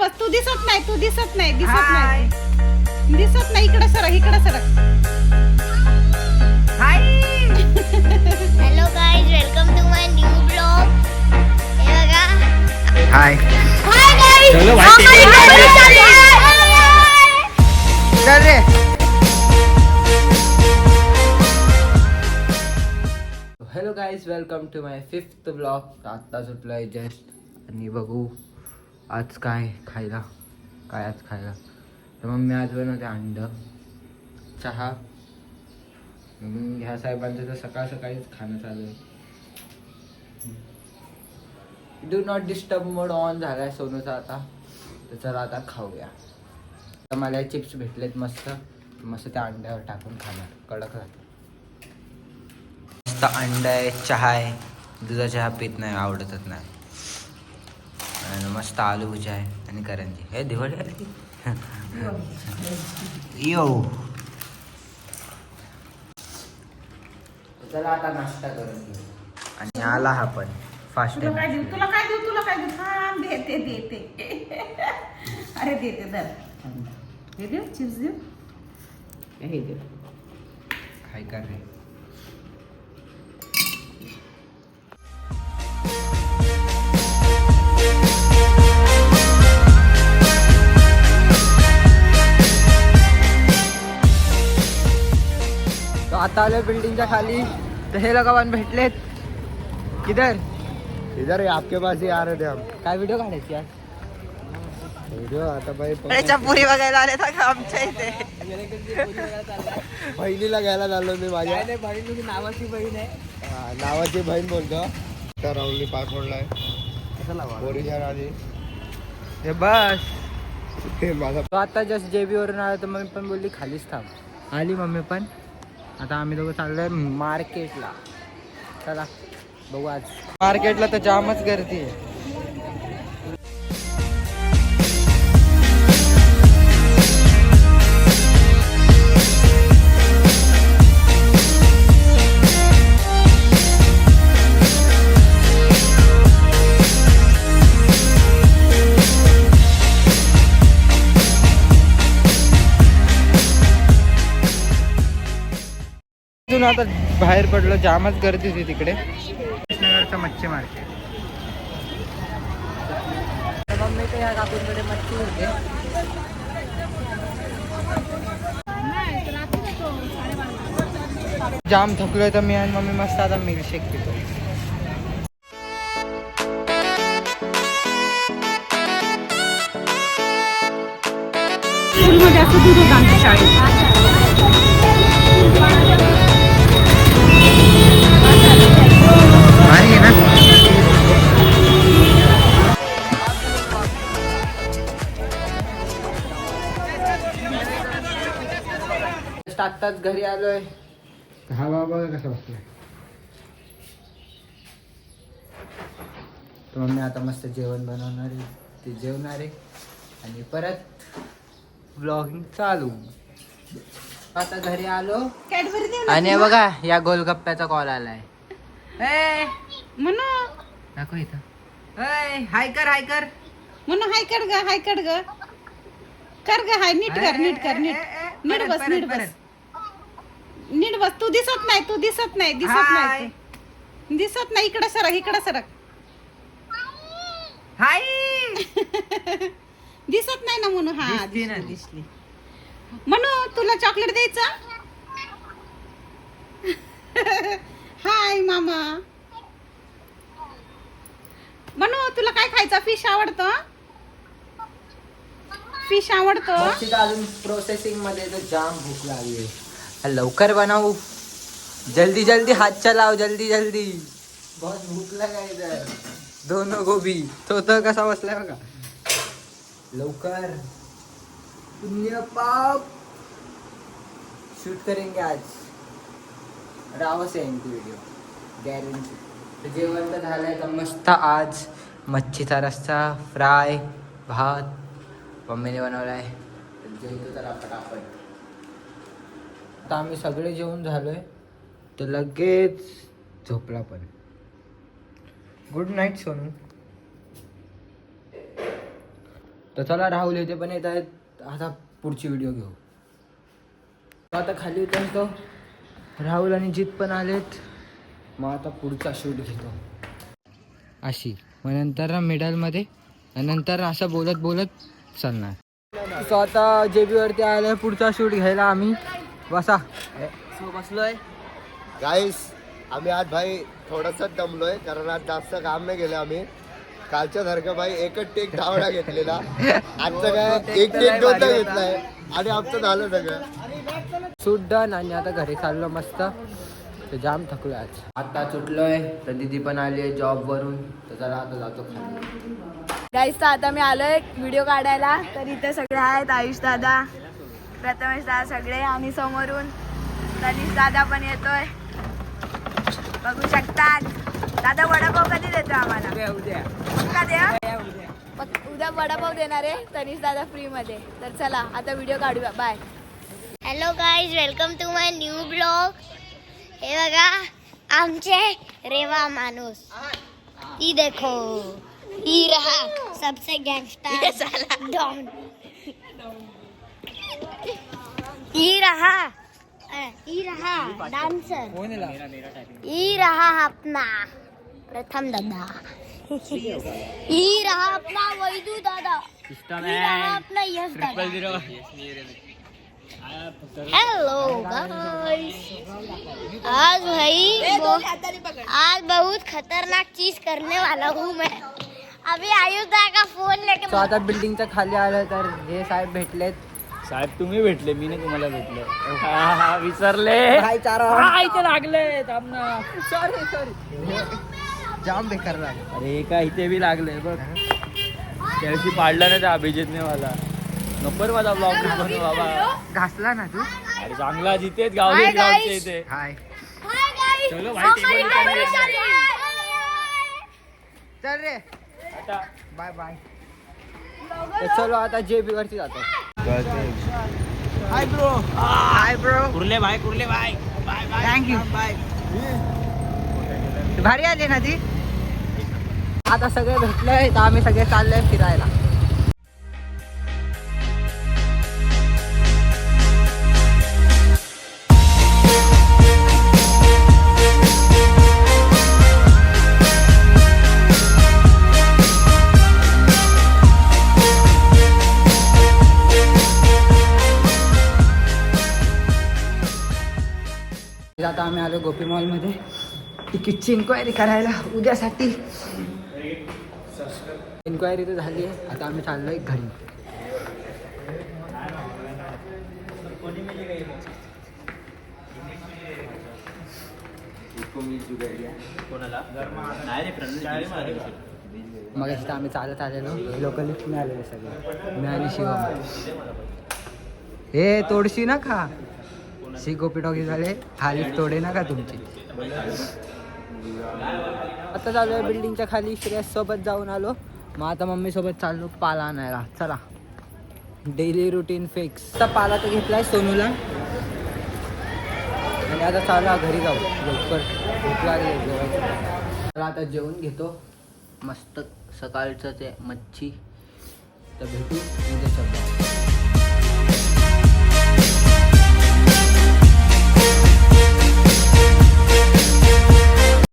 बस तू दिसत नाही, तू दिसत नाही, दिसत नाही, दिसत नाही. इकडे सरक, इकडे सरक. Hi hello guys, welcome to my new blog. हे बघा. Hi hi guys. चलो भाई चल रे. Hello guys, welcome to my 5th blog. आत्ता सुटलो आहे जस्ट आणि बघू आज काय खायला. तर मग मी आज बनवते अंड, चहा. ह्या साहेबांचं तर सकाळ सकाळीच खाणं चालू आहे. Do not disturb mode on झाला आहे सोनूचा आता. तर चला आता खाऊया. तर मला चिप्स भेटलेत मस्त मस्त, त्या अंड्यावर टाकून खाणार, कडक राहतं. मस्त अंडा आहे, चहा आहे. दुधा चहा पित नाही, आवडतच नाही. आणि मस्त आलू भुजा आहे आणि करंजी. हे दिवाळी आली. यो चला आता नाश्ता करून घेऊ. आणि आला हा पण फास्ट. तुला काय देऊ, तुला काय देऊ, तुला काय देऊ. थांब, देते देते. अरे देते दर. हे देऊ, चिप्स देऊ. हे देऊ. काय कर रे. तो आता आलोय बिल्डिंगच्या खाली. तर हे लोक भेटलेत. किधर इधर ही आपके पास ही आ रहे थे हम. काय व्हिडिओ काढायची आज. व्हिडिओ आता बाई पुरी बघायला आले तर आमच्या इथे. बहिणीला घ्यायला झालो मी माझ्या. नावाची बहीण आहे. नावाची बहीण बोलतो. तर राहुलनी पाय फोडलाय. पोरीच्या आधी हे बस. हे माझा तो आता जस्ट जेबी वरून आला तर मम्मी पण बोलली खालीच थांब. आली मम्मी पण. आता आम्ही दोघं चाललोय मार्केटला. चला बघू. आज मार्केटला तर जामच गर्दी आहे. आता बाहेर पडलो, जामच गर्दी होती तिकडे. कृष्णनगरचं मच्छी मार्केट. मम्मी तर या काकूंकडे मच्छी होते. जाम थकलोय तर मी आणि मम्मी मस्त आता मिल्कशेक पितो. स्कूलमध्ये असं दूध होतं आमच्या शाळेत. भारी आहे ना. आत्ताच घरी आलोय. हा बाबा कसा बसलाय. तर मम्मी आता मस्त जेवण बनवणार आहे, ते जेवणार आहे आणि परत व्लॉगिंग चालू. आता घरी आलो कॅडबरी देऊ आणि हे बघा या गोलगप्प्याचा कॉल आलाय. म्हणू. दाखव इथं. हाय कर, हाय कर. म्हणू हाय कर ग, हाय कर ग. कर ग हाय. नीट कर, नीट कर, नीट. नीट बस, नीट बस. नीट बस. तू दिसत नाही, तू दिसत नाही, दिसत नाही, दिसत नाही. इकडे सरक, इकडे सरक. हाय. दिसत नाही ना म्हणू. हा दिसली ना. दिसली. म्हणू तुला चॉकलेट द्यायचं. हाय मामा. म्हणू तुला काय खायचं. फिश आवडतं. फिश आवडतं. अजून प्रोसेसिंग मध्ये तर जाम भूक लागली आहे. लवकर बनवू. जल्दी जल्दी हाथ चलाओ, जल्दी जल्दी. बहुत भूक लगा इधर. दोनों गोभी. तो तर कसा बसलाय बघा. लवकर. पुण्य पाप शूट करेंगे आज. रावस येईन व्हिडिओ गॅरंटी. तर जेवण तर झालंय का मस्त. आज मच्छीचा रस्सा, फ्राय, भात मम्मीने बनवलाय. जेवतो तर पटापट. आता आम्ही सगळे जेवून झालोय तर लगेच झोपला पण. Good night Sonu. तर चला राहुल येते पण येत आहेत, आता पुढची व्हिडिओ घेऊ. तर आता खाली उतरतो, राहुल आणि जीत पण आलेत. मग आता पुढचा शूट घेतो अशी, मग नंतर मिडलमध्ये आणि नंतर असं बोलत बोलत चालणार. सो आता JB वरती आलं पुढचा शूट घ्यायला. आम्ही बसा बसलोय. गाईस आम्ही आज भाई थोडंसं दमलोय कारण आज जास्त काम नाही केलं आम्ही. कालच्या सारखं भाई एकच टेक 10 वेळा घेतलेला. आजचं काय एक टेक 2दा घेतलाय आणि आमचं झालं सगळं शूट डन. आणि आता घरी चाललो मस्त. तर जाम थकलोय आज. आता सुटलोय तर दीदी पण आली आहे जॉबवरून. तर चला आता जातो खाली. गाईस तर आता मी आलोय व्हिडिओ काढायला. तर इथे सगळे आहेत, आयुष दादा, प्रथमेश दादा, सगळे. आणि समोरून तनिष दादा पण येतोय, बघू शकतात. दादा वडापाव कधी देतो आम्हाला? उद्या का द्या? उद्या वडापाव देणार आहे तनिष दादा फ्री मध्ये. तर चला आता व्हिडिओ काढूया. Bye. Hello guys, welcome to my new blog. हे बघा आमचे रेवा माणूस. ही देखो, ही रहा सबसे गैंगस्टर डॉन. ही रहा डांसर. ही रहा अपना प्रथम दादा. ही रहा अपना वैदू दादा. ही रहा अपना यश दादा. हेलो गाइस, आज बहुत खतरनाक चीज करने वाला हूँ मैं. अभी आयुधा का फोन लेके. सो आता बिल्डिंगच्या खाली आलं तर हे साहेब भेटलेत. साहेब तुम्ही भेटले, मी नाही तुम्हाला भेटले. विसरले. इथे लागले. थांब ना. सॉरी जाम बेकार लागलं. अरे का इथे बी लागले बघ. त्याशी पाडला नाही त्या अभिजितने मला. नंबर माझा ब्लॉग बनव बाबा. घासला ना तू? अरे चांगला जितेच गावले गावचे इथे. हाय चलो भाई चल रे, आता बाय बाय. तर चलो आता JB वरती जातो. Hi bro. Hi bro. कुर्ले भाई बाय बाय. थँक्यू. भारी आली ना ती. आता सगळे भेटलोय तर आम्ही सगळे चाललोय फिरायला. आता आम्ही आलो गोपी मॉलमध्ये तिकीटची इन्क्वायरी करायला उद्यासाठी. इन्क्वायरी तर झाली आहे. आता आम्ही चाललोय घरी. मग इथं आम्ही चालत आलेलो. लोक लिफ्ट मिळालेले सगळे. मी आणि शिवम. हे तोडशी ना खा. गोपी टॉकी झाले. हा लिफ्ट तोडे ना का तुमची. आता चालू आहे बिल्डिंगच्या खाली. श्रेयस सोबत जाऊन आलो. मग आता मम्मी सोबत चाललो पाला आणायला. चला डेली रुटीन फिक्स. आता पाला तर घेतलाय सोनूला आणि आता चालू घरी जाऊ लवकर. भूक लागली जेवायचं. तर आता जेवण घेतो मस्त. सकाळचं ते मच्छी. तर भेटू उद्याच्या.